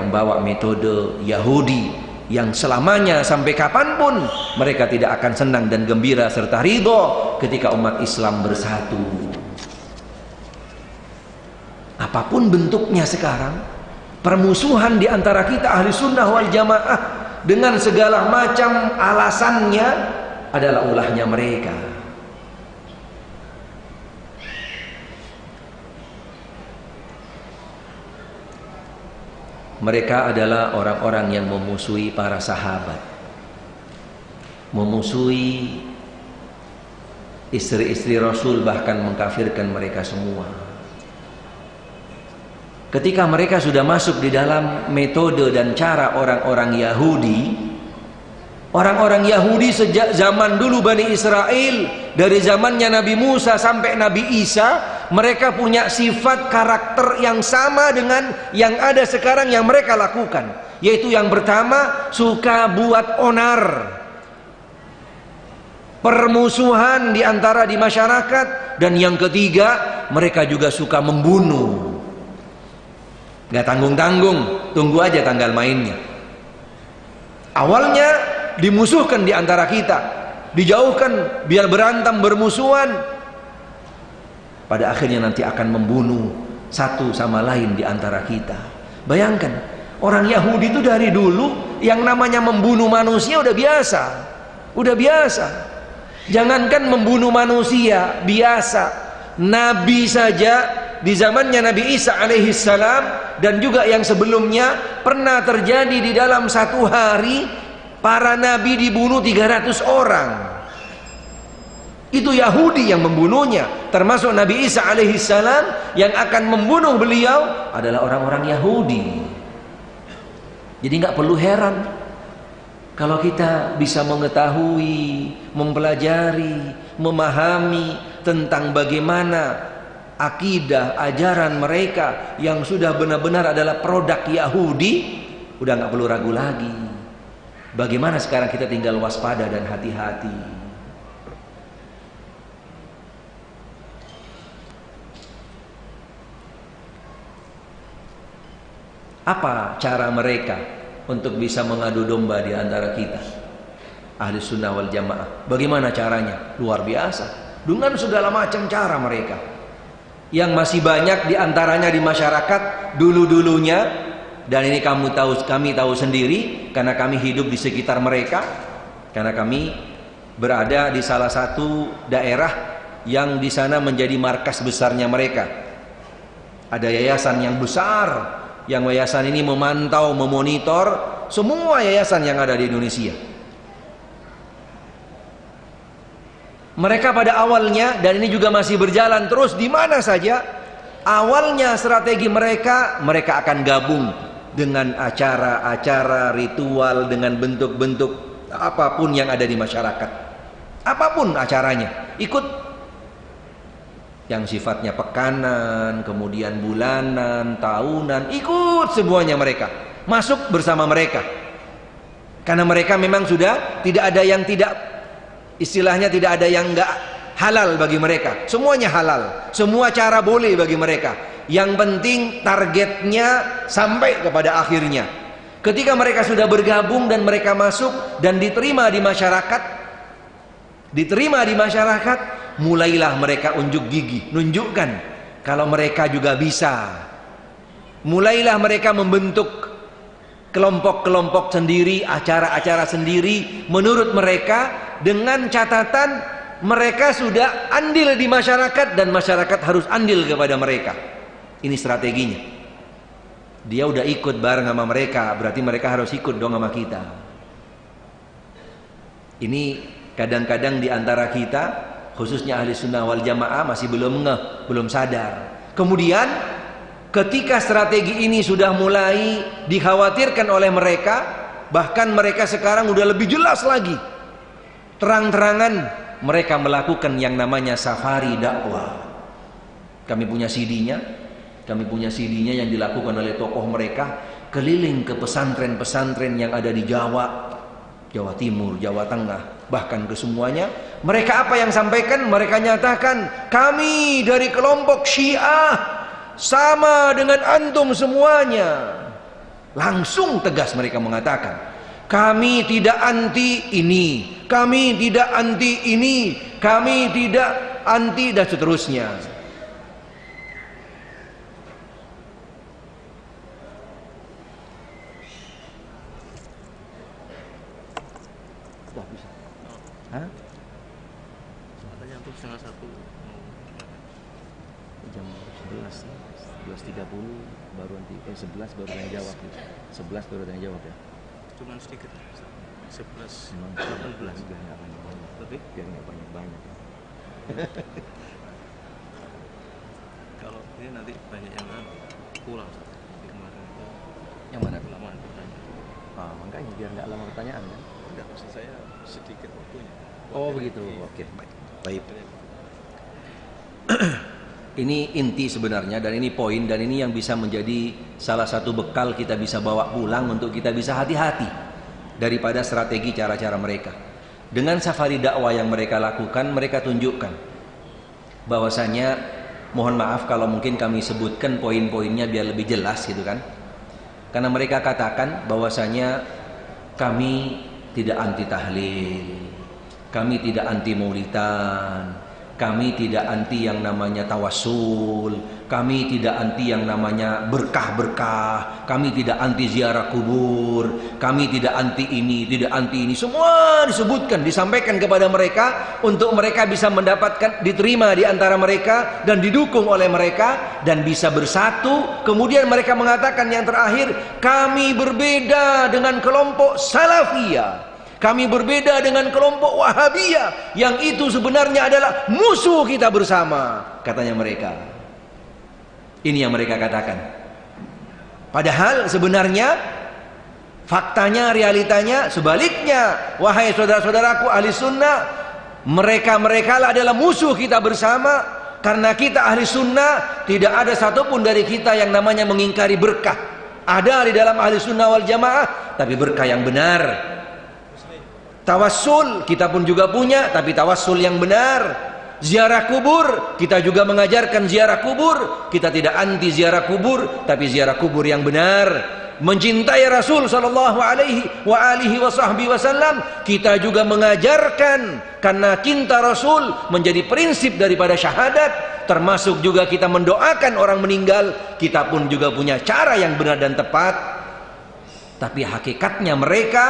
membawa metode Yahudi yang selamanya sampai kapanpun mereka tidak akan senang dan gembira serta ridho ketika umat Islam bersatu. Apapun bentuknya sekarang, permusuhan di antara kita ahli sunnah wal jamaah dengan segala macam alasannya adalah ulahnya mereka. Mereka adalah orang-orang yang memusuhi para sahabat, memusuhi istri-istri Rasul, bahkan mengkafirkan mereka semua. Ketika mereka sudah masuk di dalam metode dan cara orang-orang Yahudi, orang-orang Yahudi sejak zaman dulu Bani Israel, dari zamannya Nabi Musa sampai Nabi Isa, mereka punya sifat karakter yang sama dengan yang ada sekarang yang mereka lakukan, yaitu yang pertama, suka buat onar, permusuhan di antara di masyarakat, dan yang ketiga, mereka juga suka membunuh. Gak tanggung-tanggung, tunggu aja tanggal mainnya. Awalnya dimusuhkan di antara kita, dijauhkan biar berantem bermusuhan, pada akhirnya nanti akan membunuh satu sama lain di antara kita. Bayangkan, orang Yahudi itu dari dulu yang namanya membunuh manusia udah biasa. Udah biasa. Jangankan membunuh manusia, biasa. Nabi saja di zamannya Nabi Isa alaihissalam dan juga yang sebelumnya pernah terjadi di dalam satu hari para nabi dibunuh 300 orang. Itu Yahudi yang membunuhnya, termasuk Nabi Isa alaihissalam. Yang akan membunuh beliau adalah orang-orang Yahudi. Jadi nggak perlu heran kalau kita bisa mengetahui, mempelajari, memahami tentang bagaimana akidah, ajaran mereka yang sudah benar-benar adalah produk Yahudi. Udah nggak perlu ragu lagi. Bagaimana sekarang kita tinggal waspada dan hati-hati. Apa cara mereka untuk bisa mengadu domba di antara kita ahli sunnah wal jamaah? Bagaimana caranya? Luar biasa, dengan segala macam cara mereka, yang masih banyak di antaranya di masyarakat dulu-dulunya. Dan ini kami tahu sendiri karena kami hidup di sekitar mereka, karena kami berada di salah satu daerah yang di sana menjadi markas besarnya mereka. Ada yayasan yang besar, yang yayasan ini memantau, memonitor semua yayasan yang ada di Indonesia. Mereka pada awalnya, dan ini juga masih berjalan terus di mana saja, awalnya strategi mereka akan gabung dengan acara-acara ritual, dengan bentuk-bentuk apapun yang ada di masyarakat, apapun acaranya, ikut. Yang sifatnya pekanan, kemudian bulanan, tahunan, ikut semuanya mereka, masuk bersama mereka. Karena mereka memang sudah tidak ada yang tidak, istilahnya tidak ada yang enggak halal bagi mereka. Semuanya halal, semua cara boleh bagi mereka. Yang penting targetnya sampai kepada akhirnya. Ketika mereka sudah bergabung dan mereka masuk dan diterima di masyarakat, mulailah mereka unjuk gigi, nunjukkan kalau mereka juga bisa. Mulailah mereka membentuk kelompok-kelompok sendiri, acara-acara sendiri menurut mereka, dengan catatan mereka sudah andil di masyarakat dan masyarakat harus andil kepada mereka. Ini strateginya. Dia udah ikut bareng sama mereka, berarti mereka harus ikut dong sama kita. Ini kadang-kadang di antara kita, khususnya ahli sunnah wal jamaah, masih belum ngeh, belum sadar. Kemudian ketika strategi ini sudah mulai dikhawatirkan oleh mereka, bahkan mereka sekarang udah lebih jelas lagi, terang-terangan mereka melakukan yang namanya safari dakwah. Kami punya CD-nya yang dilakukan oleh tokoh mereka, keliling ke pesantren-pesantren yang ada di Jawa, Jawa Timur, Jawa Tengah, bahkan ke semuanya. Mereka apa yang sampaikan? Mereka nyatakan, kami dari kelompok Syiah sama dengan antum semuanya. Langsung tegas mereka mengatakan, kami tidak anti ini, kami tidak anti ini, kami tidak anti, dan seterusnya. Sudah bisa. Hah? Katanya untuk setengah satu jam 11.30 baru nanti 11 baru yang jawab gitu. 11 baru yang jawab ya. cuman sedikit 11 Memang 18 biar nggak banyak lebih. biar nggak banyak ya. Kalau ini nanti banyak yang pulang di kemarin itu Yang mana? kelamaan bertanya. Makanya biar nggak lama pertanyaan kan. Enggak, maksud saya sedikit waktunya. Oh begitu. Iya. Oke. Baik. Ini inti sebenarnya, dan ini poin, dan ini yang bisa menjadi salah satu bekal kita bisa bawa pulang untuk kita bisa hati-hati daripada strategi cara-cara mereka. Dengan safari dakwah yang mereka lakukan, mereka tunjukkan bahwasanya, mohon maaf kalau mungkin kami sebutkan poin-poinnya biar lebih jelas gitu kan. Karena mereka katakan bahwasanya kami tidak anti tahlil, kami tidak anti maulidan, kami tidak anti yang namanya tawassul, kami tidak anti yang namanya berkah-berkah, kami tidak anti ziarah kubur, kami tidak anti ini, tidak anti ini. Semua disebutkan, disampaikan kepada mereka untuk mereka bisa mendapatkan, diterima di antara mereka dan didukung oleh mereka dan bisa bersatu. Kemudian mereka mengatakan yang terakhir, kami berbeda dengan kelompok Salafiyah, kami berbeda dengan kelompok Wahabiyah yang itu sebenarnya adalah musuh kita bersama, katanya mereka. Ini yang mereka katakan. Padahal sebenarnya faktanya, realitanya sebaliknya. Wahai saudara-saudaraku ahli sunnah, mereka-mereka adalah musuh kita bersama. Karena kita ahli sunnah, tidak ada satupun dari kita yang namanya mengingkari berkah. Ada di dalam ahli sunnah wal jamaah, tapi berkah yang benar. Tawassul kita pun juga punya, tapi tawassul yang benar. Ziarah kubur kita juga mengajarkan ziarah kubur. Kita tidak anti ziarah kubur, tapi ziarah kubur yang benar. Mencintai Rasul sallallahu alaihi wasallam kita juga mengajarkan, karena cinta Rasul menjadi prinsip daripada syahadat. Termasuk juga kita mendoakan orang meninggal. Kita pun juga punya cara yang benar dan tepat. Tapi hakikatnya mereka,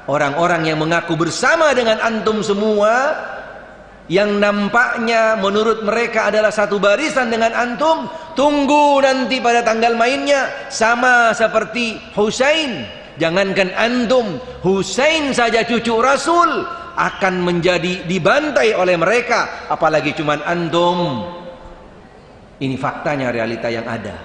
orang-orang yang mengaku bersama dengan antum semua, yang nampaknya menurut mereka adalah satu barisan dengan antum, tunggu nanti pada tanggal mainnya sama seperti Husain. Jangankan antum, Husain saja cucu Rasul akan menjadi dibantai oleh mereka, apalagi cuman antum. Ini faktanya, realita yang ada.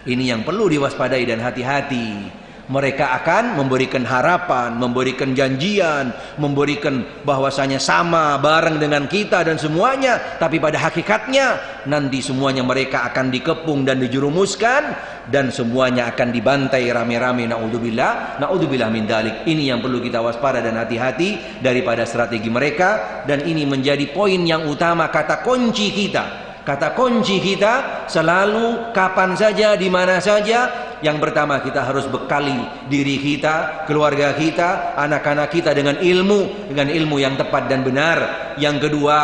Ini yang perlu diwaspadai dan hati-hati. Mereka akan memberikan harapan, memberikan janjian, memberikan bahwasanya sama bareng dengan kita dan semuanya, tapi pada hakikatnya nanti semuanya mereka akan dikepung dan dijerumuskan dan semuanya akan dibantai rame-rame. Naudzubillah, naudzubillah min dalik. Ini yang perlu kita waspada dan hati-hati daripada strategi mereka, dan ini menjadi poin yang utama, kata kunci kita. Kata kunci kita selalu, kapan saja, di mana saja. Yang pertama, kita harus bekali diri kita, keluarga kita, anak-anak kita dengan ilmu yang tepat dan benar. Yang kedua,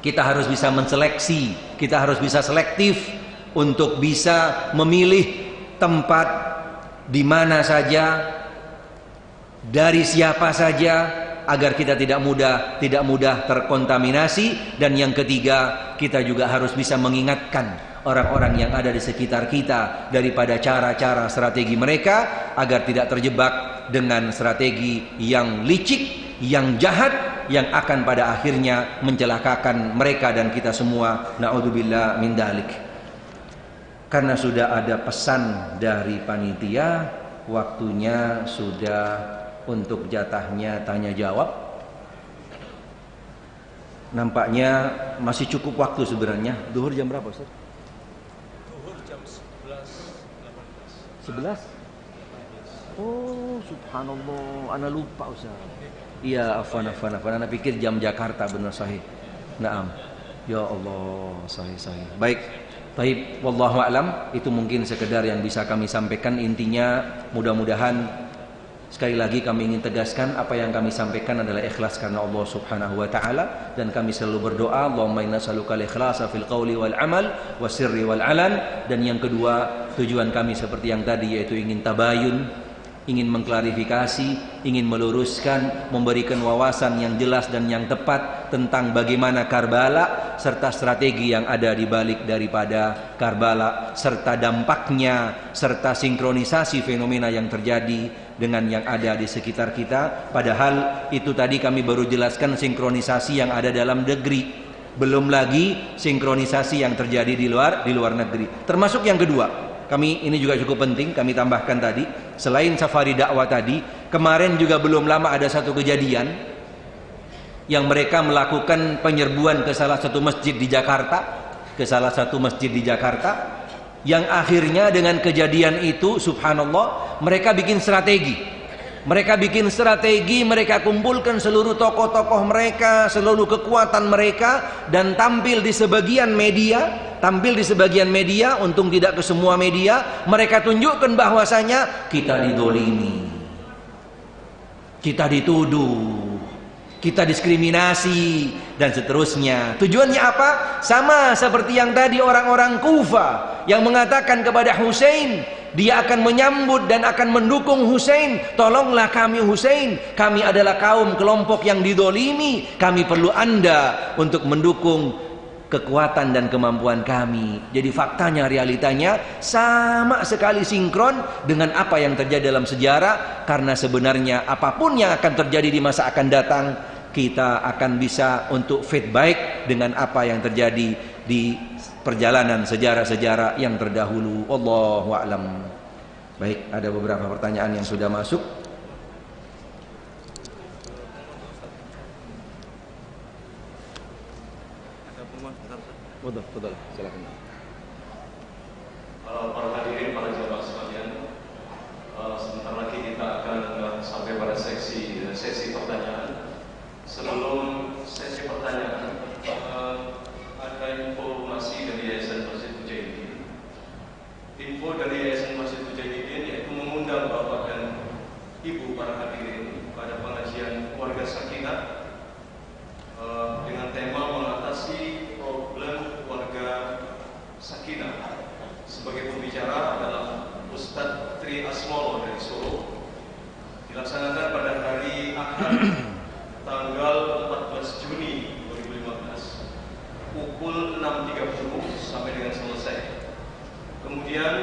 kita harus bisa menseleksi, kita harus bisa selektif untuk bisa memilih tempat di mana saja, dari siapa saja, agar kita tidak mudah terkontaminasi. Dan yang ketiga, kita juga harus bisa mengingatkan orang-orang yang ada di sekitar kita daripada cara-cara strategi mereka, agar tidak terjebak dengan strategi yang licik, yang jahat, yang akan pada akhirnya mencelakakan mereka dan kita semua. Naudzubillah min dalik. Karena sudah ada pesan dari panitia, waktunya sudah untuk jatahnya tanya jawab. Nampaknya masih cukup waktu sebenarnya. Duhur jam berapa, Ustaz? Zuhur jam 11.18. 11? Oh, subhanallah, ana lupa Ustaz. Iya, afwan. Ana pikir jam Jakarta, benar sahih. Naam. Ya Allah, sahih. Baik. Taib, wallahu a'lam. Itu mungkin sekedar yang bisa kami sampaikan. Intinya mudah-mudahan, sekali lagi kami ingin tegaskan, apa yang kami sampaikan adalah ikhlas karena Allah Subhanahu wa taala, dan kami selalu berdoa, Allahumma inna nas'aluka al-ikhlasa fil qawli wal amal wasirri wal alan. Dan yang kedua, tujuan kami seperti yang tadi, yaitu ingin tabayun, ingin mengklarifikasi, ingin meluruskan, memberikan wawasan yang jelas dan yang tepat tentang bagaimana Karbala serta strategi yang ada di balik daripada Karbala, serta dampaknya, serta sinkronisasi fenomena yang terjadi dengan yang ada di sekitar kita. Padahal itu tadi kami baru jelaskan sinkronisasi yang ada dalam negeri, belum lagi sinkronisasi yang terjadi di luar negeri. Termasuk yang kedua, kami ini juga cukup penting kami tambahkan tadi, selain safari dakwah tadi, kemarin juga belum lama ada satu kejadian yang mereka melakukan penyerbuan ke salah satu masjid di Jakarta, yang akhirnya dengan kejadian itu subhanallah mereka bikin strategi, mereka kumpulkan seluruh tokoh-tokoh mereka, seluruh kekuatan mereka, dan tampil di sebagian media, untung tidak ke semua media. Mereka tunjukkan bahwasanya kita didolimi, kita dituduh, kita diskriminasi, dan seterusnya. Tujuannya apa? Sama seperti yang tadi orang-orang Kufa yang mengatakan kepada Husain, dia akan menyambut dan akan mendukung Husain. Tolonglah kami Husain, kami adalah kaum kelompok yang didolimi, kami perlu Anda untuk mendukung kekuatan dan kemampuan kami. Jadi faktanya, realitanya sama sekali sinkron dengan apa yang terjadi dalam sejarah. Karena sebenarnya apapun yang akan terjadi di masa akan datang, kita akan bisa untuk feedback dengan apa yang terjadi di perjalanan sejarah-sejarah yang terdahulu. Wallahu a'lam. Baik, ada beberapa pertanyaan yang sudah masuk. Betul, silakan. Para hadirin, para jamaah sekalian, sebentar lagi kita akan sampai pada sesi pertanyaan. Sebelum sesi pertanyaan, ada informasi dari Yayasan Masjid Mujahidin. Info dari Yayasan Masjid Mujahidin yaitu mengundang Bapak dan Ibu para hadirin pada pengajian Keluarga Sakinah dengan tema mengatasi problem keluarga sakinah. Sebagai pembicara adalah Ustadz Tri Asmolo dari Solo. Dilaksanakan pada hari Ahad tanggal 14 Juni 2015 pukul 6.30 sampai dengan selesai. Kemudian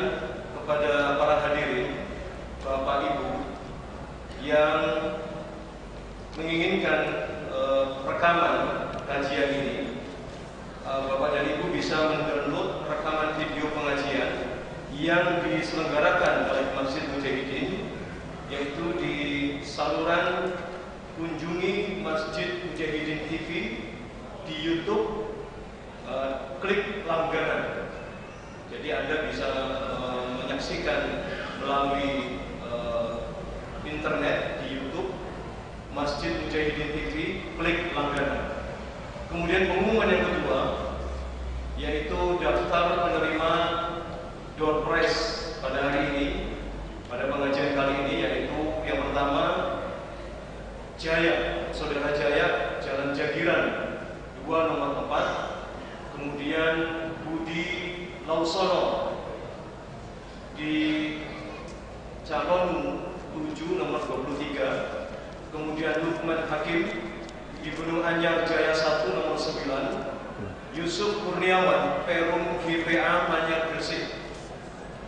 kepada para hadirin, Bapak Ibu yang menginginkan rekaman kajian ini, Bapak dan Ibu bisa mendownload rekaman video pengajian yang diselenggarakan oleh Masjid Mujahidin, yaitu di saluran Kunjungi Masjid Mujahidin TV di YouTube, klik langganan. Jadi Anda bisa menyaksikan melalui internet di YouTube Masjid Mujahidin TV, klik langganan. Kemudian pengumuman yang kedua, yaitu daftar penerima door prize pada hari ini, pada pengajian kali ini, yaitu yang pertama Jaya, Saudara Jaya, Jalan Jagiran 2 nomor 4. Kemudian Budi Lausono di calon 7 nomor 23. Kemudian Lukman Hakim di Gunung Anyar Jaya 1 nomor 9. Yusuf Kurniawan Perum GPA Manyar Gresik.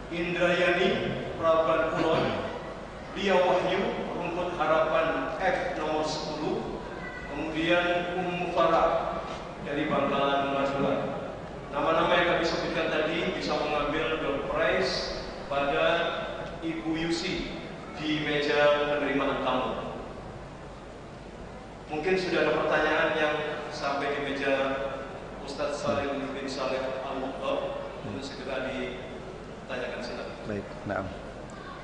Indrayani Praban Kulon. Lia Wahyu Rumput Harapan F nomor 10. Kemudian Farah dari Bangkalan Madura. Nama-nama yang kami sebutkan tadi bisa mengambil door prize pada Ibu Yusi di meja penerimaan tamu. Mungkin sudah ada pertanyaan yang sampai di meja Ustadz Salim bin Saleh Al-Muqtar untuk segera ditanyakan, silakan. Baik, na'am.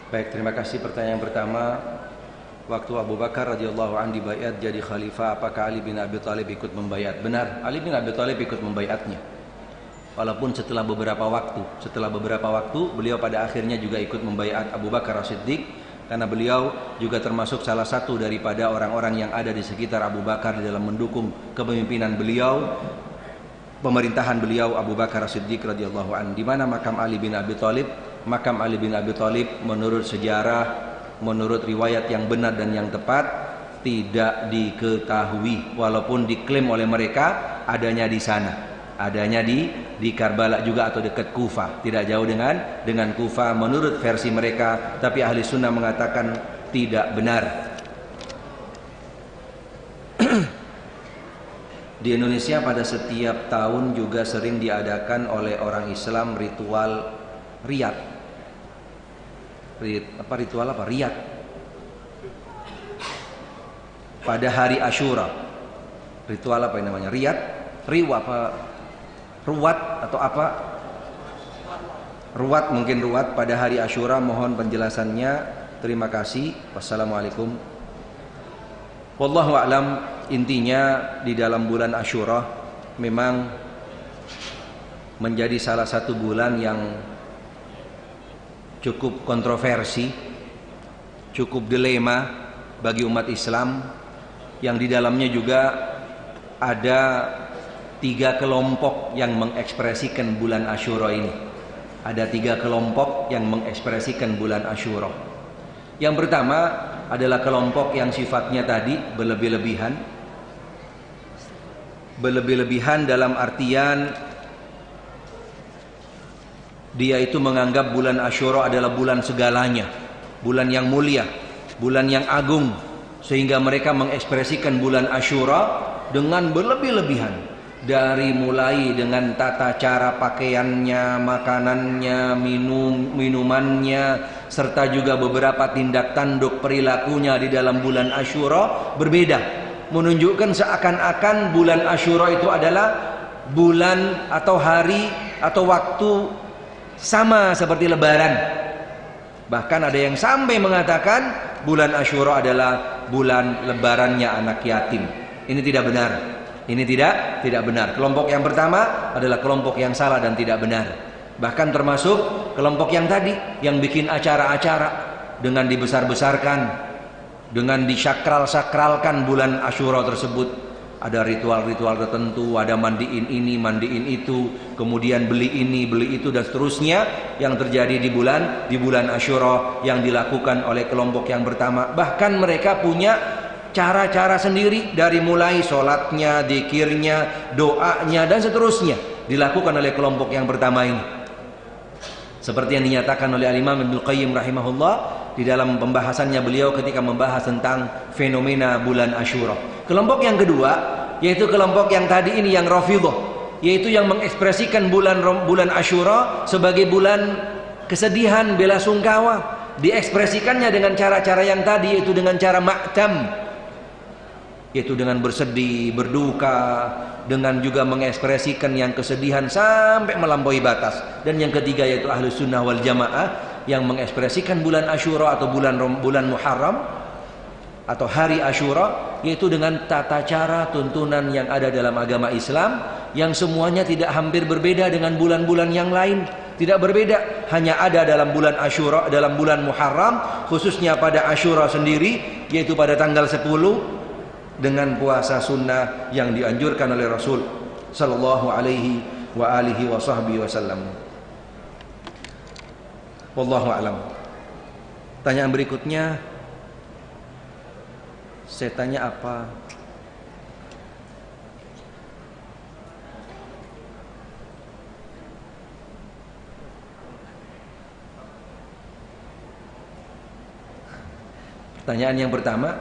Baik, terima kasih. Pertanyaan pertama, waktu Abu Bakar radhiyallahu anhu dibaiat jadi khalifah, apakah Ali bin Abi Thalib ikut membaiat? Benar, Ali bin Abi Thalib ikut membaiatnya. walaupun setelah beberapa waktu beliau pada akhirnya juga ikut membaiat Abu Bakar As-Siddiq, karena beliau juga termasuk salah satu daripada orang-orang yang ada di sekitar Abu Bakar di dalam mendukung kepemimpinan beliau, pemerintahan beliau Abu Bakar As-Siddiq radhiyallahu anhu. Di mana makam Ali bin Abi Thalib? Makam Ali bin Abi Thalib menurut sejarah, menurut riwayat yang benar dan yang tepat, tidak diketahui, walaupun diklaim oleh mereka adanya di sana, adanya di Karbala juga atau dekat Kufah, tidak jauh dengan Kufah menurut versi mereka, tapi ahli sunnah mengatakan tidak benar. Di Indonesia pada setiap tahun juga sering diadakan oleh orang Islam ritual riyad. Ritual apa? Riyad. Pada hari Asyura. Ritual apa yang namanya? Riyad? Ruwat atau apa? Ruwat, mungkin ruwat pada hari Asyura. Mohon penjelasannya. Terima kasih. Wassalamualaikum. Wallahu a'lam. Intinya di dalam bulan Asyura memang menjadi salah satu bulan yang cukup kontroversi, cukup dilema bagi umat Islam, yang di dalamnya juga ada 3 kelompok yang mengekspresikan bulan Asyura ini. Ada 3 kelompok yang mengekspresikan bulan Asyura. Yang pertama adalah kelompok yang sifatnya tadi berlebih-lebihan dalam artian dia itu menganggap bulan Asyura adalah bulan segalanya, bulan yang mulia, bulan yang agung, sehingga mereka mengekspresikan bulan Asyura dengan berlebih-lebihan. Dari mulai dengan tata cara pakaiannya, makanannya, minumannya, serta juga beberapa tindak tanduk perilakunya di dalam bulan Asyura berbeda, menunjukkan seakan-akan bulan Asyura itu adalah bulan atau hari atau waktu sama seperti Lebaran. Bahkan ada yang sampai mengatakan bulan Asyura adalah bulan lebarannya anak yatim. Ini tidak benar. Ini tidak benar. Kelompok yang pertama adalah kelompok yang salah dan tidak benar. Bahkan termasuk kelompok yang tadi, yang bikin acara-acara dengan dibesar-besarkan, dengan disakral-sakralkan bulan Asyura tersebut. Ada ritual-ritual tertentu, ada mandiin ini, mandiin itu, kemudian beli ini, beli itu, dan seterusnya yang terjadi di bulan Asyura yang dilakukan oleh kelompok yang pertama. Bahkan mereka punya cara-cara sendiri, dari mulai sholatnya, dzikirnya, doanya, dan seterusnya dilakukan oleh kelompok yang pertama ini. Seperti yang dinyatakan oleh Al-Imam Ibnu Qayyim rahimahullah di dalam pembahasannya beliau ketika membahas tentang fenomena bulan Asyura. Kelompok yang kedua, yaitu kelompok yang tadi ini, yang Rafidhah, yaitu yang mengekspresikan bulan Asyura sebagai bulan kesedihan, bela sungkawa. Diekspresikannya dengan cara-cara yang tadi, yaitu dengan cara ma'tam, yaitu dengan bersedih, berduka, dengan juga mengekspresikan yang kesedihan sampai melampaui batas. Dan yang ketiga yaitu Ahlus Sunnah wal Jamaah, yang mengekspresikan bulan Asyura atau bulan Muharram atau hari Asyura, yaitu dengan tata cara tuntunan yang ada dalam agama Islam, yang semuanya tidak hampir berbeda dengan bulan-bulan yang lain. Tidak berbeda, hanya ada dalam bulan Asyura, dalam bulan Muharram, khususnya pada Asyura sendiri, yaitu pada tanggal 10, dengan puasa sunnah yang dianjurkan oleh Rasul sallallahu alaihi wa alihi wa sahbihi wasallam. Wallahu a'lam. Pertanyaan berikutnya, saya tanya apa? Pertanyaan yang pertama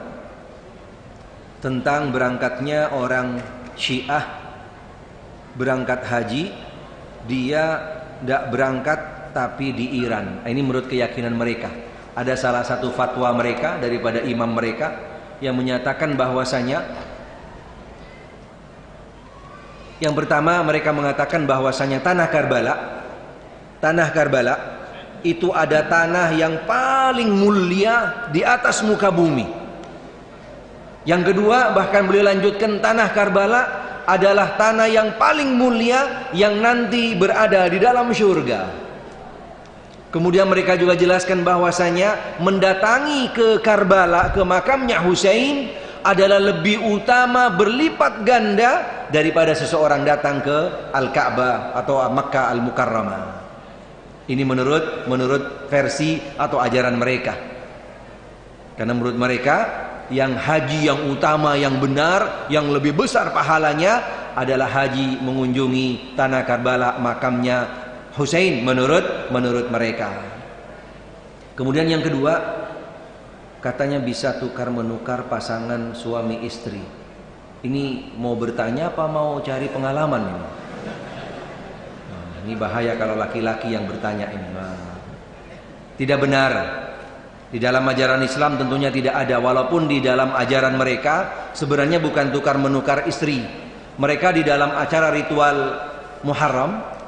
tentang berangkatnya orang Syiah berangkat haji, dia tidak berangkat tapi di Iran. Ini menurut keyakinan mereka. Ada salah satu fatwa mereka daripada imam mereka yang menyatakan bahwasanya, yang pertama mereka mengatakan bahwasanya tanah Karbala itu ada tanah yang paling mulia di atas muka bumi. Yang kedua, bahkan beliau lanjutkan, tanah Karbala adalah tanah yang paling mulia yang nanti berada di dalam surga. Kemudian mereka juga jelaskan bahwasanya mendatangi ke Karbala, ke makamnya Husain, adalah lebih utama berlipat ganda daripada seseorang datang ke Al-Ka'bah atau Makkah Al-Mukarramah. Ini menurut versi atau ajaran mereka. Karena menurut mereka yang haji yang utama, yang benar, yang lebih besar pahalanya adalah haji mengunjungi tanah Karbala, makamnya Husain menurut mereka. Kemudian yang kedua, katanya bisa tukar menukar pasangan suami istri. Ini mau bertanya apa mau cari pengalaman ini? Nah, ini bahaya kalau laki-laki yang bertanya ini. Nah, tidak benar. Di dalam ajaran Islam tentunya tidak ada. Walaupun di dalam ajaran mereka sebenarnya bukan tukar menukar istri. Mereka di dalam acara ritual Muharram,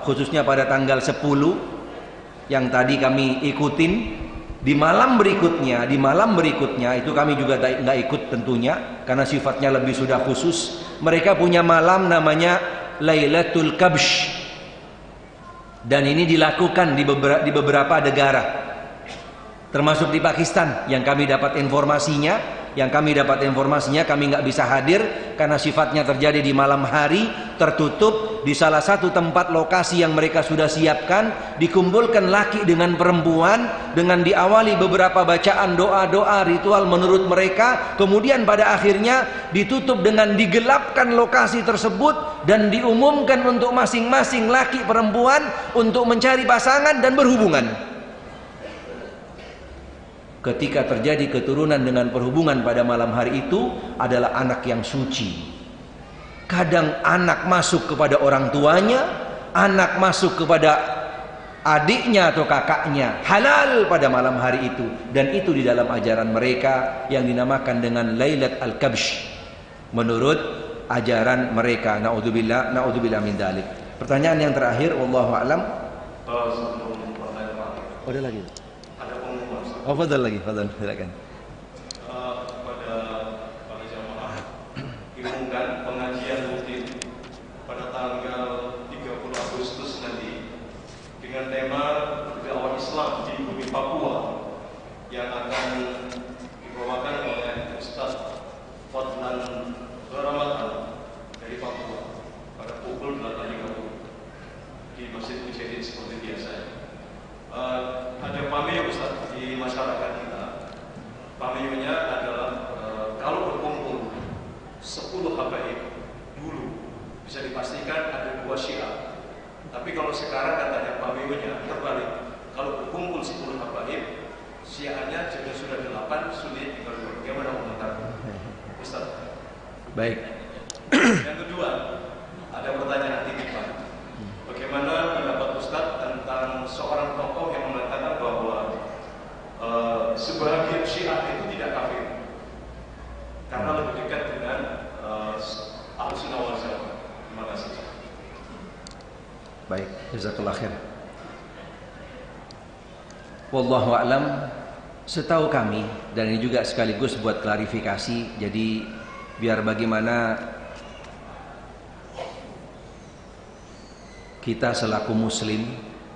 khususnya pada tanggal 10 yang tadi kami ikutin, di malam berikutnya itu kami juga nggak ikut tentunya karena sifatnya lebih sudah khusus. Mereka punya malam namanya Lailatul Kabsh, dan ini dilakukan di beberapa negara, termasuk di Pakistan yang kami dapat informasinya. Kami nggak bisa hadir karena sifatnya terjadi di malam hari, tertutup di salah satu tempat lokasi yang mereka sudah siapkan. Dikumpulkan laki dengan perempuan dengan diawali beberapa bacaan doa-doa ritual menurut mereka. Kemudian pada akhirnya ditutup dengan digelapkan lokasi tersebut dan diumumkan untuk masing-masing laki perempuan untuk mencari pasangan dan berhubungan. Ketika terjadi keturunan dengan perhubungan pada malam hari itu adalah anak yang suci. Kadang anak masuk kepada orang tuanya, anak masuk kepada adiknya atau kakaknya, halal pada malam hari itu. Dan itu di dalam ajaran mereka yang dinamakan dengan Lailat Al-Kabsh menurut ajaran mereka. Naudzubillah min dzalik. Pertanyaan yang terakhir, wallahu a'lam. Ada lagi? Oh, fadal lagi, silakan. Kepada para jamaah, diumumkan pengajian rutin pada tanggal 30 Agustus nanti dengan tema dakwah Islam di bumi Papua yang akan dibawakan oleh Ustaz Fadlan Ramadan dari Papua pada pukul 8.30 di Masjid Mujahidin seperti biasa. Ada pameo Ustaz di masyarakat kita. Pameonya adalah kalau berkumpul 10 habaib dulu bisa dipastikan ada 2 Syiah. Tapi kalau sekarang katanya pameonya terbalik. Kalau berkumpul 10 habaib, Syiahnya sudah 8, sulit tinggal 2. Bagaimana komentar Ustaz? Baik. Yang kedua, ada pertanyaan titipan. Bagaimana pendapat Ustaz tentang seorang tokoh yang mengatakan bahwa sebagian Syiah itu tidak kafir karena lebih dekat dengan Ahlussunnah wal Jamaah? Terima kasih. Baik, jazakallah khair. Wallahu a'lam. Setahu kami, dan ini juga sekaligus buat klarifikasi, jadi biar bagaimana kita selaku muslim,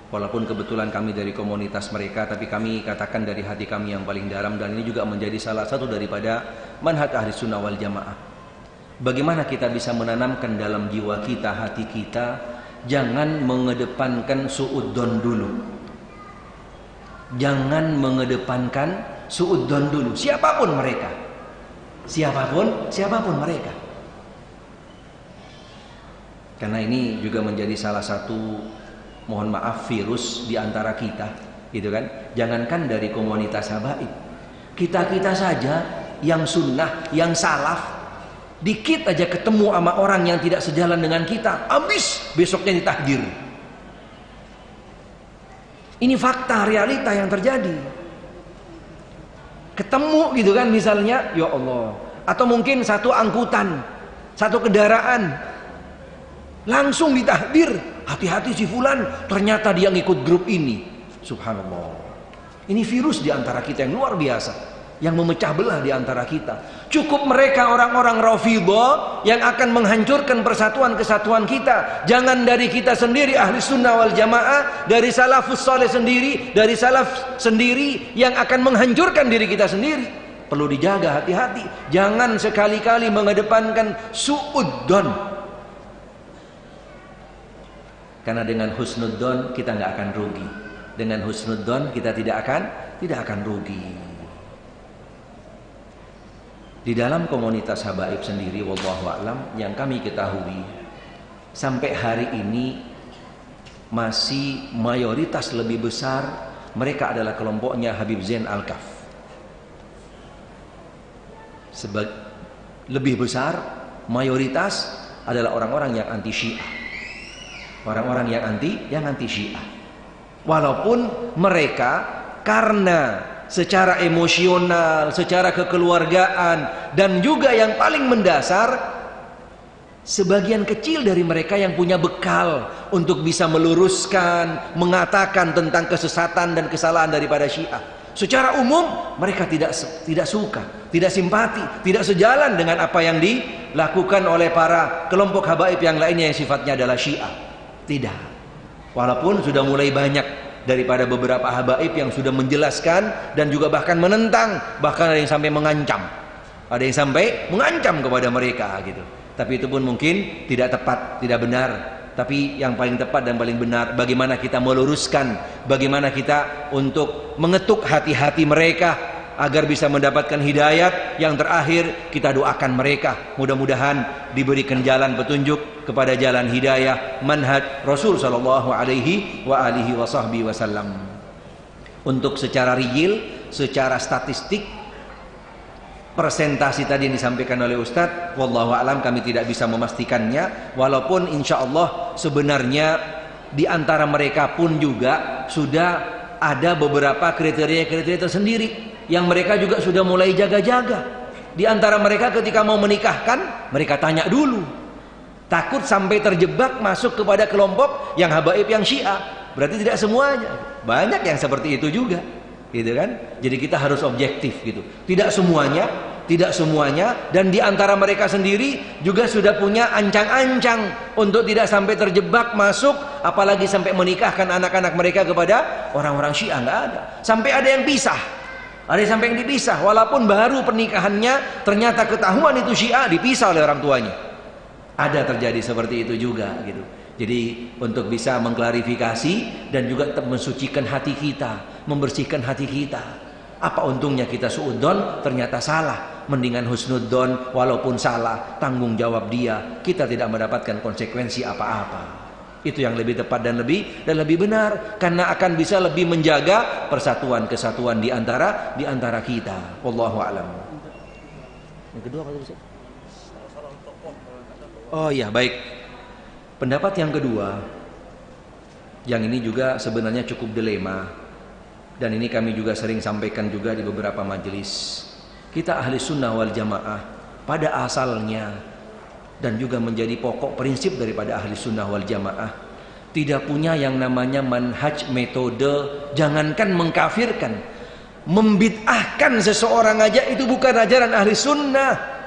walaupun kebetulan kami dari komunitas mereka, tapi kami katakan dari hati kami yang paling dalam, dan ini juga menjadi salah satu daripada manhaj ahli sunnah wal jamaah. Bagaimana kita bisa menanamkan dalam jiwa kita, hati kita, jangan mengedepankan suudzon dulu. Jangan mengedepankan suudzon dulu, siapapun mereka. Siapapun mereka. Karena ini juga menjadi salah satu, mohon maaf, virus di antara kita, gitu kan? Jangankan dari komunitas habaib, kita saja yang sunnah, yang salaf, dikit aja ketemu sama orang yang tidak sejalan dengan kita, habis besoknya ditahdir. Ini fakta, realita yang terjadi. Ketemu gitu kan, misalnya, ya Allah, atau mungkin satu angkutan, satu kendaraan, langsung ditahdir, hati-hati si fulan, ternyata dia ngikut grup ini. Subhanallah. Ini virus di antara kita yang luar biasa. yang memecah belah di antara kita. Cukup mereka orang-orang Rafidhah yang akan menghancurkan persatuan kesatuan kita. Jangan dari kita sendiri ahli sunnah wal jamaah, dari salafus saleh sendiri, dari salaf sendiri yang akan menghancurkan diri kita sendiri. Perlu dijaga hati-hati. Jangan sekali-kali mengedepankan su'uddon. Karena dengan husnudzon kita nggak akan rugi. Dengan husnudzon kita tidak akan rugi. Di dalam komunitas habaib sendiri, wallahu a'lam, yang kami ketahui sampai hari ini masih mayoritas lebih besar mereka adalah kelompoknya Habib Zain Al-Kaf. Lebih besar mayoritas adalah orang-orang yang anti Syiah. Orang-orang yang anti Syiah. Walaupun mereka karena secara emosional, secara kekeluargaan, dan juga yang paling mendasar, sebagian kecil dari mereka yang punya bekal untuk bisa meluruskan, mengatakan tentang kesesatan dan kesalahan daripada Syiah. Secara umum mereka tidak suka, tidak simpati, tidak sejalan dengan apa yang dilakukan oleh para kelompok habaib yang lainnya yang sifatnya adalah Syiah. Tidak. Walaupun sudah mulai banyak daripada beberapa habaib yang sudah menjelaskan dan juga bahkan menentang, bahkan ada yang sampai mengancam, ada yang sampai mengancam kepada mereka gitu. Tapi itu pun mungkin tidak tepat, tidak benar. Tapi yang paling tepat dan paling benar, bagaimana kita meluruskan, bagaimana kita untuk mengetuk hati-hati mereka agar bisa mendapatkan hidayat. Yang terakhir kita doakan mereka, mudah-mudahan diberikan jalan petunjuk kepada jalan hidayah manhaj Rasul sallallahu alaihi wa alihi wasallam. Untuk secara real, secara statistik, persentasi tadi yang disampaikan oleh Ustadz, wallahu alam kami tidak bisa memastikannya, walaupun insya Allah sebenarnya di antara mereka pun juga sudah ada beberapa kriteria-kriteria tersendiri yang mereka juga sudah mulai jaga-jaga. Di antara mereka ketika mau menikahkan, mereka tanya dulu, takut sampai terjebak masuk kepada kelompok yang habaib yang Syiah. Berarti tidak semuanya, banyak yang seperti itu juga, gitu kan? Jadi kita harus objektif gitu. Tidak semuanya, dan di antara mereka sendiri juga sudah punya ancang-ancang untuk tidak sampai terjebak masuk, apalagi sampai menikahkan anak-anak mereka kepada orang-orang Syiah. Nggak ada. Sampai ada yang pisah, ada yang sampai yang dipisah, walaupun baru pernikahannya ternyata ketahuan itu Syiah, dipisah oleh orang tuanya. Ada terjadi seperti itu juga gitu. Jadi untuk bisa mengklarifikasi dan juga mensucikan hati kita, membersihkan hati kita. Apa untungnya kita suudzon ternyata salah, mendingan husnudzon walaupun salah, tanggung jawab dia, kita tidak mendapatkan konsekuensi apa-apa. Itu yang lebih tepat dan lebih benar, karena akan bisa lebih menjaga persatuan kesatuan di antara kita. Wallahu a'lam. Yang kedua apa tadi? Oh iya, baik. Pendapat yang kedua, yang ini juga sebenarnya cukup dilema, dan ini kami juga sering sampaikan juga di beberapa majelis. Kita ahli sunnah wal jamaah pada asalnya, dan juga menjadi pokok prinsip daripada ahli sunnah wal jamaah, tidak punya yang namanya manhaj, metode. Jangankan mengkafirkan, membid'ahkan seseorang aja itu bukan ajaran ahli sunnah.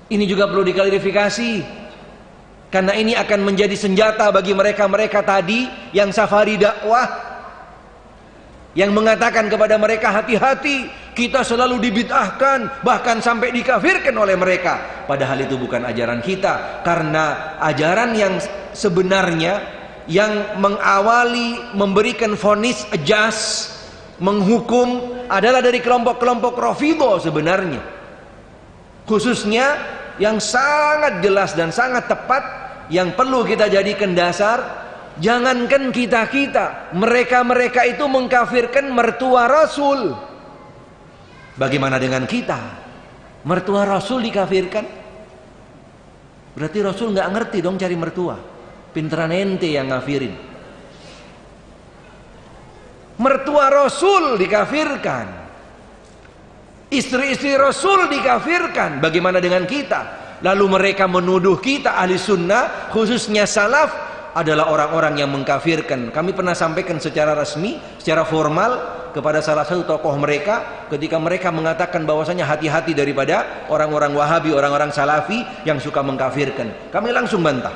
Ini juga perlu diklarifikasi, karena ini akan menjadi senjata bagi mereka-mereka tadi yang safari dakwah, yang mengatakan kepada mereka hati-hati, kita selalu dibid'ahkan, bahkan sampai dikafirkan oleh mereka. Padahal itu bukan ajaran kita, karena ajaran yang sebenarnya yang mengawali, memberikan vonis, adjust, menghukum adalah dari kelompok-kelompok Rafidhah sebenarnya. Khususnya yang sangat jelas dan sangat tepat yang perlu kita jadikan dasar, jangankan kita, mereka itu mengkafirkan mertua Rasul. Bagaimana dengan kita? Mertua Rasul dikafirkan? Berarti Rasul nggak ngerti dong cari mertua. Pinteran ente yang ngafirin. Mertua Rasul dikafirkan, istri-istri Rasul dikafirkan. Bagaimana dengan kita? Lalu mereka menuduh kita ahli sunnah, khususnya salaf, adalah orang-orang yang mengkafirkan. Kami pernah sampaikan secara resmi, secara formal, kepada salah satu tokoh mereka ketika mereka mengatakan bahwasanya hati-hati daripada orang-orang Wahabi, orang-orang Salafi yang suka mengkafirkan. Kami langsung bantah.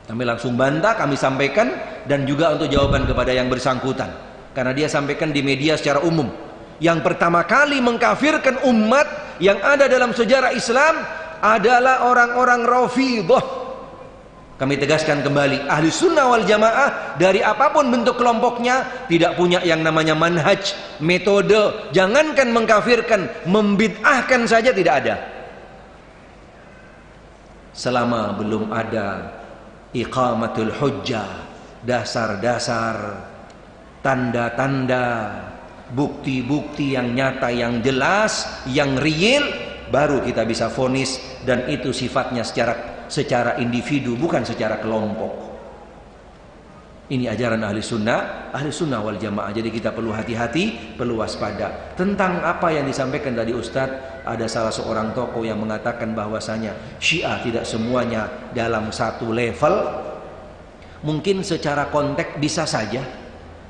Kami sampaikan, dan juga untuk jawaban kepada yang bersangkutan. Karena dia sampaikan di media secara umum. Yang pertama kali mengkafirkan umat yang ada dalam sejarah Islam adalah orang-orang Rafidhah. Kami tegaskan kembali, ahli sunnah wal jamaah dari apapun bentuk kelompoknya tidak punya yang namanya manhaj, metode. Jangankan mengkafirkan, membid'ahkan saja tidak ada. Selama belum ada iqamatul hujjah, dasar-dasar, tanda-tanda, bukti-bukti yang nyata, yang jelas, yang real, baru kita bisa vonis, dan itu sifatnya secara individu, bukan secara kelompok. Ini ajaran ahli sunnah wal jamaah. Jadi kita perlu hati-hati, perlu waspada. Tentang apa yang disampaikan tadi Ustadz, ada salah seorang tokoh yang mengatakan bahwasanya Syiah tidak semuanya dalam satu level. Mungkin secara konteks bisa saja,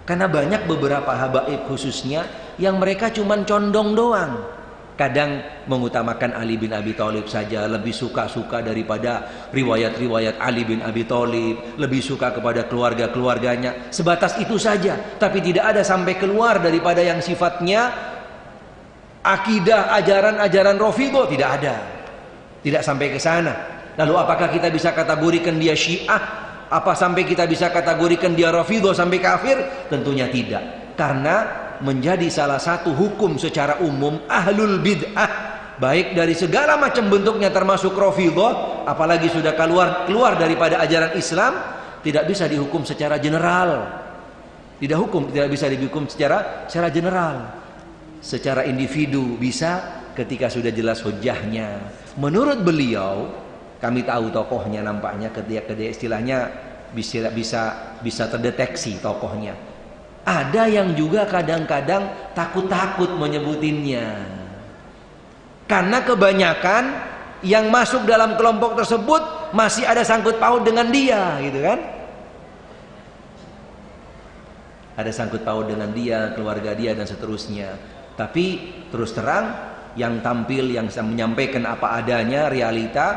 karena banyak beberapa habaib khususnya yang mereka cuman condong doang. Kadang mengutamakan Ali bin Abi Thalib saja, lebih suka-suka daripada riwayat-riwayat Ali bin Abi Thalib, lebih suka kepada keluarga-keluarganya. Sebatas itu saja, tapi tidak ada sampai keluar daripada yang sifatnya akidah, ajaran-ajaran Rafidhah, tidak ada. Tidak sampai ke sana. Lalu apakah kita bisa kategorikan dia Syiah? Apa sampai kita bisa kategorikan dia Rafidhah sampai kafir? Tentunya tidak. Karena menjadi salah satu hukum secara umum ahlul bid'ah, baik dari segala macam bentuknya termasuk Rafidhah, apalagi sudah keluar daripada ajaran Islam, tidak bisa dihukum secara general. Tidak bisa dihukum secara general. Secara individu bisa ketika sudah jelas hujahnya. Menurut beliau, kami tahu tokohnya nampaknya ketika istilahnya bisa terdeteksi tokohnya. Ada yang juga kadang-kadang takut-takut menyebutinnya, karena kebanyakan yang masuk dalam kelompok tersebut masih ada sangkut paut dengan dia, gitu kan? Ada sangkut paut dengan dia, keluarga dia, dan seterusnya. Tapi terus terang, yang tampil, yang menyampaikan apa adanya, realita,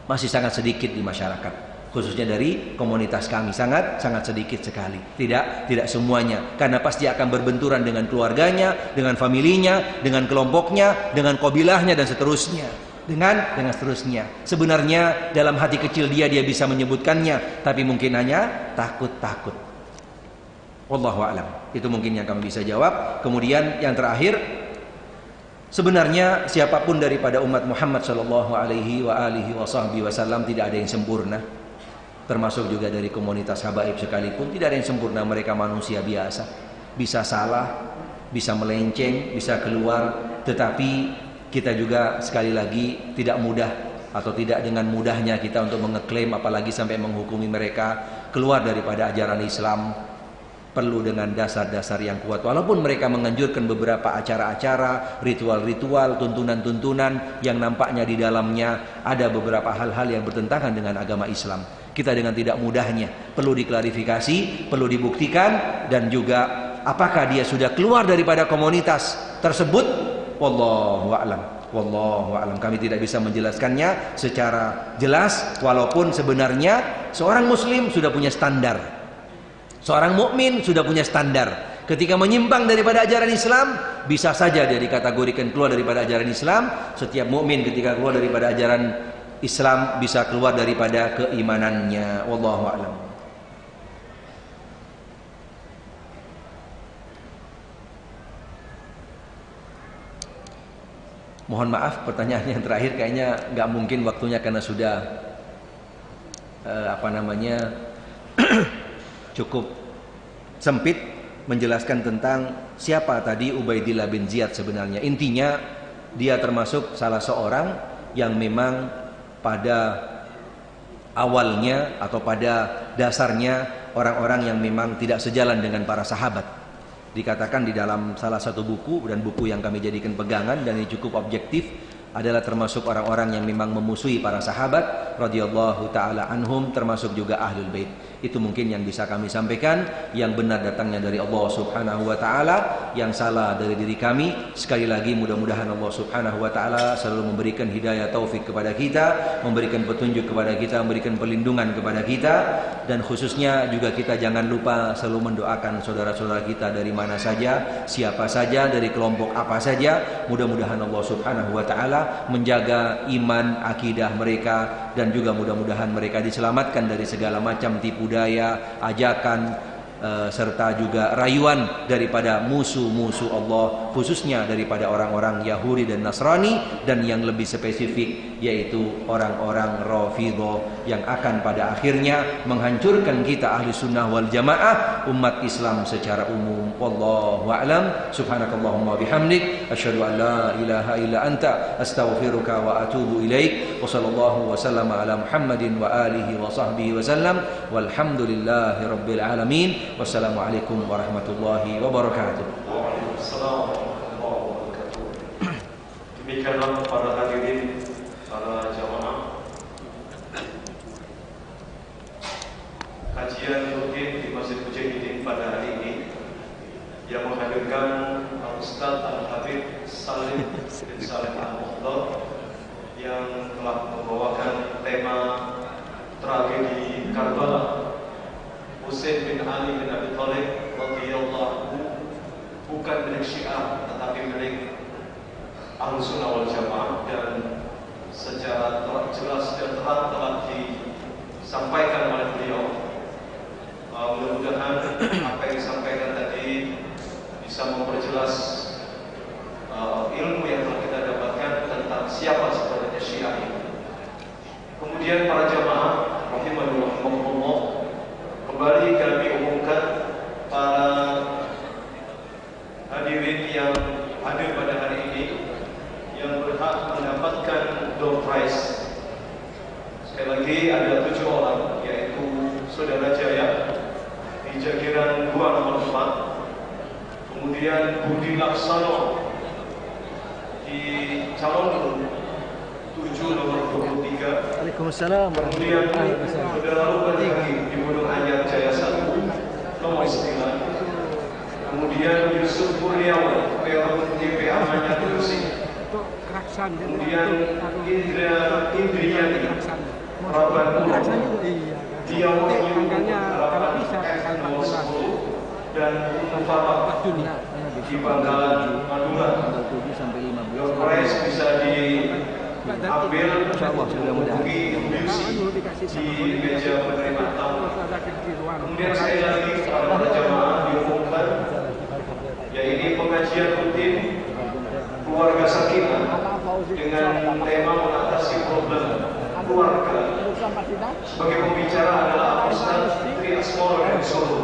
masih sangat sedikit di masyarakat. Khususnya dari komunitas kami, sangat sedikit sekali. Tidak semuanya, karena pasti akan berbenturan dengan keluarganya, dengan familinya, dengan kelompoknya, dengan kabilahnya, dan seterusnya. Dengan seterusnya. Sebenarnya dalam hati kecil dia bisa menyebutkannya, tapi mungkin hanya takut. Wallahu a'lam. Itu mungkin yang kami bisa jawab. Kemudian yang terakhir, sebenarnya siapapun daripada umat Muhammad sallallahu alaihi wasallam tidak ada yang sempurna. Termasuk juga dari komunitas habaib sekalipun tidak ada yang sempurna. Mereka manusia biasa, bisa salah, bisa melenceng, bisa keluar. Tetapi kita juga sekali lagi tidak mudah, atau tidak dengan mudahnya kita untuk mengeklaim, apalagi sampai menghukumi mereka keluar daripada ajaran Islam. Perlu dengan dasar-dasar yang kuat. Walaupun mereka menganjurkan beberapa acara-acara, ritual-ritual, tuntunan-tuntunan yang nampaknya di dalamnya ada beberapa hal-hal yang bertentangan dengan agama Islam. Kita dengan tidak mudahnya perlu diklarifikasi, perlu dibuktikan, dan juga apakah dia sudah keluar daripada komunitas tersebut. Wallahu a'lam. Kami tidak bisa menjelaskannya secara jelas, walaupun sebenarnya seorang muslim sudah punya standar. Seorang mukmin sudah punya standar. Ketika menyimpang daripada ajaran Islam, bisa saja dia dikategorikan keluar daripada ajaran Islam. Setiap mukmin ketika keluar daripada ajaran Islam bisa keluar daripada keimanannya. Wallahu a'lam. Mohon maaf, pertanyaan yang terakhir kayaknya nggak mungkin waktunya, karena sudah cukup sempit menjelaskan tentang siapa tadi Ubaidillah bin Ziyad sebenarnya. Intinya dia termasuk salah seorang yang memang pada awalnya atau pada dasarnya orang-orang yang memang tidak sejalan dengan para sahabat. Dikatakan di dalam salah satu buku, dan buku yang kami jadikan pegangan dan ini cukup objektif, adalah termasuk orang-orang yang memang memusuhi para sahabat radhiyallahu taala anhum, termasuk juga ahlul bait. Itu mungkin yang bisa kami sampaikan. Yang benar datangnya dari Allah Subhanahu wa taala, yang salah dari diri kami. Sekali lagi mudah-mudahan Allah Subhanahu wa taala selalu memberikan hidayah taufik kepada kita, memberikan petunjuk kepada kita, memberikan perlindungan kepada kita, dan khususnya juga kita jangan lupa selalu mendoakan saudara-saudara kita dari mana saja, siapa saja, dari kelompok apa saja. Mudah-mudahan Allah Subhanahu wa taala menjaga iman, akidah mereka, dan juga mudah-mudahan mereka diselamatkan dari segala macam tipu daya, ajakan, serta juga rayuan daripada musuh-musuh Allah, khususnya daripada orang-orang Yahudi dan Nasrani, dan yang lebih spesifik yaitu orang-orang Rafidhah yang akan pada akhirnya menghancurkan kita ahli sunnah wal jamaah, umat Islam secara umum. Wallahu a'lam. Subhanakallahumma bihamdik asyhadu an la ilaha illa anta astaghfiruka wa atubu ilaik. Wa sallallahu wa sallama ala Muhammadin wa alihi wa sahbihi wa sallam. Walhamdulillahi rabbil alamin. Wassalamualaikum warahmatullahi wabarakatuh. Waalaikumsalam warahmatullahi wabarakatuh. Demikianlah para hadirin, para jamaah, kajian rutin di Masjid Mujahidin pada hari ini yang menghadirkan Ustaz Al-Habib Salim bin Salim Al-Muhdar yang telah membawakan tema tragedi Karbala. Husain bin Ali bin Abi Thalib radhiyallahu anhu bukan milik Syiah tetapi milik Ahlus Sunnah wal Jamaah, dan secara jelas dan terang telah disampaikan oleh beliau. Mudah-mudahan apa yang disampaikan tadi bisa memperjelas ilmu yang telah kita dapatkan tentang siapa sebenarnya Syiah ini. Kemudian para jamaah rahimahumullah, kembali kami umumkan para hadirin yang hadir pada hari ini yang berhak mendapatkan door prize. Sekali lagi ada 7 orang, yaitu Saudara Jaya di Jagiran 2 nomor 4, kemudian Budi Laksano di Calon 7 nomor 23. Waalaikumsalam. Kemudian Saudara Ruben Tinggi di Gunung Anyar Jaya 1 nomor 9. Kemudian Yusuf Kurniawan Peron TPA Manyar Gresik. Kemudian Indriyani Raban dia Harapan F nomor 10, dan Mufarak di Bangkalan Madura. Door prize bisa diambil menghubungi Lucy di meja penerima tamu. Kemudian sekali lagi para jamaah diumumkan, yaitu pengajian rutin keluarga sakinah dengan tema mengatasi problem keluarga. Sebagai pembicara adalah Ustaz Tri Asmoro dari Solo.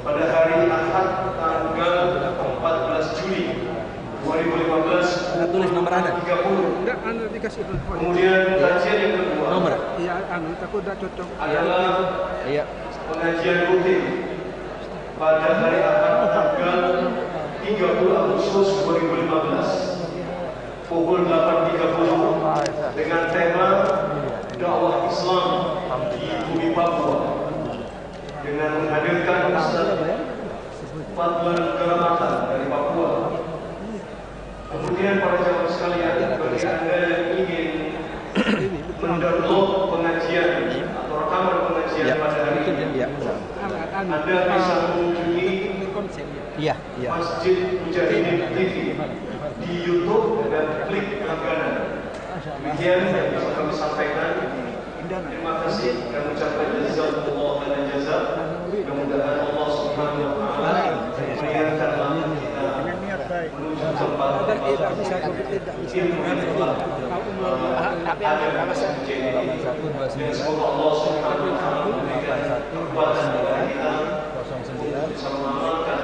Pada hari Ahad tanggal 14 Juli 2015 Kita tulis nomor Anda. 30. Enggak, anu dikasih handphone. Kemudian kajian yang kedua Nomor. Iya, anu takut udah cocok. adalah Iya. pengajian rutin pada hari Ahad tanggal 30 Agustus 2015 pukul 8.30 dengan tema dakwah Islam di bumi Papua, dengan menghadirkan Ustaz Fadlan Karamatan dari Papua. Kemudian para jamaah sekalian, bagi Anda yang ingin mendownload pengajian atau rekaman pengajian pada hari ini, Anda bisa mengunjungi Masjid Mujahidin TV di YouTube dan klik langganan. Demikian yang bisa kami sampaikan. Terima kasih dan ucapkan jazakumullah khairan jazak. Mudah-mudahan Allah Subhanahu wa taala meringankan langkah kita menuju tempat ilmu yang telah ada di masjid ini. Dan semoga Allah Subhanahu wa taala memberikan kekuatan kepada kita bisa mengamalkan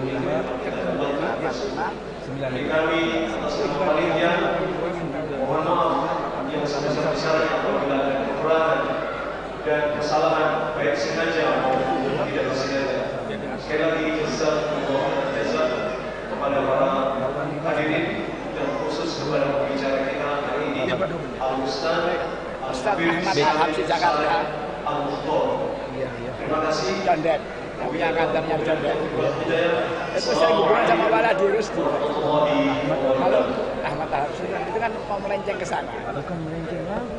ilmu yang kita dapatkan. Dari kami atas nama panitia, mohon maaf yang sebesar-besarnya apabila ada kekurangan dan kesalahan baik sengaja maupun tidak sengaja. Sekali lagi jazakumullah khairan jazak kepada para hadirin dan khusus kepada pembicara Ustaz Ahmad Alham di Jakarta. Terima kasih. Condet, yang punya kantornya Condet. Itu saya hubungan sama Waladi Rusdi. Kalau Ahmad Alham itu kan mau melenceng ke sana. Bukan melenceng lagi.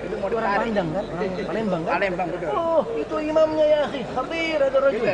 Itu mau Itu orang ditarik. Padang kan? Palembang kan? Palembang betul. Oh, itu imamnya ya, akhi. Khabir ada rajul.